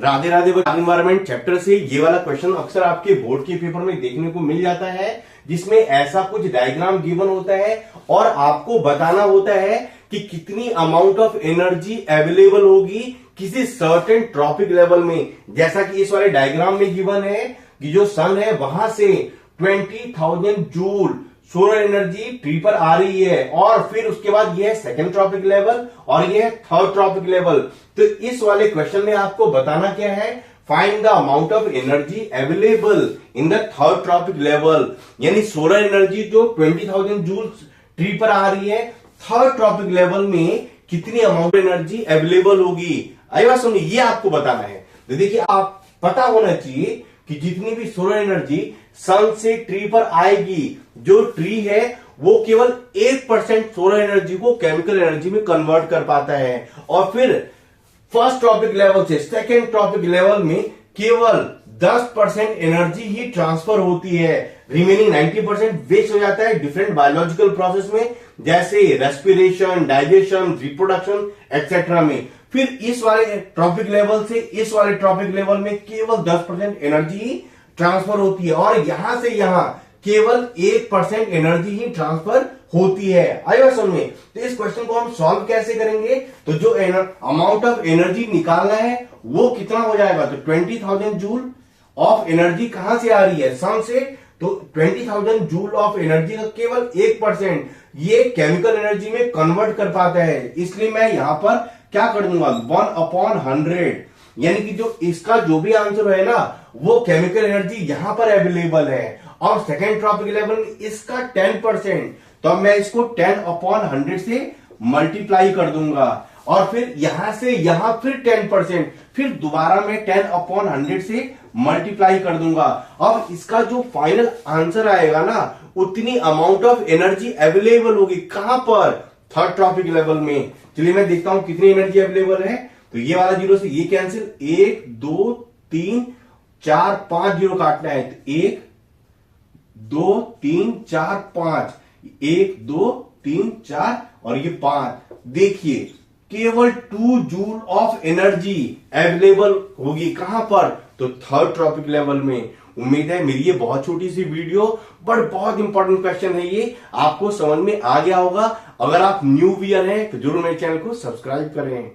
Radhe Radhe. Environment chapter से ये वाला क्वेश्चन अक्सर आपके बोर्ड के पेपर में देखने को मिल जाता है, जिसमें ऐसा कुछ डायग्राम गिवन होता है और आपको बताना होता है कि कितनी अमाउंट ऑफ एनर्जी अवेलेबल होगी किसी सर्टेन ट्रॉपिक लेवल में। जैसा कि इस वाले डायग्राम में गिवन है कि जो सन है वहां से 20,000 जूल सोलर एनर्जी ट्री पर आ रही है, और फिर उसके बाद ये है सेकेंड ट्रॉपिक लेवल और ये है थर्ड ट्रॉपिक लेवल। तो इस वाले क्वेश्चन में आपको बताना क्या है, find the amount of energy available in the third trophic level, यानी सोलर एनर्जी जो 20,000 जूल ट्री पर आ रही है, थर्ड ट्रॉपिक लेवल में कितनी अमाउंट एनर्जी अवेलेबल होगी। आई बात सुनिए, ये आपको बताना है। तो देखिए, आप पता होना चाहिए कि जितनी भी सोलर एनर्जी सन से ट्री पर आएगी, जो ट्री है वो केवल 1% सोलर एनर्जी को केमिकल एनर्जी में कन्वर्ट कर पाता है, और फिर फर्स्ट ट्रॉपिक लेवल से सेकेंड ट्रॉपिक लेवल में केवल 10% एनर्जी ही ट्रांसफर होती है। रिमेनिंग 90% वेस्ट हो जाता है डिफरेंट बायोलॉजिकल प्रोसेस में, जैसे रेस्पिरेशन, डाइजेशन, रिप्रोडक्शन एक्सेट्रा में। फिर इस वाले ट्रॉपिक लेवल से इस वाले ट्रॉपिक लेवल में केवल 10% एनर्जी ट्रांसफर होती है, और यहां से यहां केवल 1% एनर्जी ही ट्रांसफर होती है। आइए समझ में। तो इस क्वेश्चन को हम सॉल्व कैसे करेंगे, तो जो अमाउंट ऑफ एनर्जी निकालना है वो कितना हो जाएगा, तो 20,000 जूल ऑफ एनर्जी कहां से आ रही है, सन से। तो 20,000 जूल ऑफ एनर्जी का केवल 1% ये केमिकल एनर्जी में कन्वर्ट कर पाता है, इसलिए मैं यहां पर क्या कर दूंगा, 1/100, यानी कि जो इसका जो भी आंसर है ना वो केमिकल एनर्जी यहां पर अवेलेबल है, और सेकेंड ट्रॉपिक लेवल में इसका 10%, तो अब मैं इसको 10/100 से मल्टीप्लाई कर दूंगा, और फिर यहां से यहां फिर 10%, फिर दोबारा मैं 10/100 से मल्टीप्लाई कर दूंगा। अब इसका जो फाइनल आंसर आएगा ना, उतनी अमाउंट ऑफ एनर्जी अवेलेबल होगी कहां पर, थर्ड ट्रॉपिक लेवल में। चलिए मैं देखता हूं कितनी एनर्जी अवेलेबल है। तो ये वाला जीरो से ये कैंसिल, 1 2 3 4 5 जीरो काटना है, तो 1 2 3 4 5, 1 2 3 4 और ये 5। देखिए केवल 2 जूल ऑफ एनर्जी अवेलेबल होगी कहां पर, तो थर्ड ट्रॉपिक लेवल में। उम्मीद है मेरी ये बहुत छोटी सी वीडियो बट बहुत इंपॉर्टेंट क्वेश्चन है, ये आपको समझ में आ गया होगा। अगर आप न्यू व्यूअर हैं तो जरूर मेरे चैनल को सब्सक्राइब करें।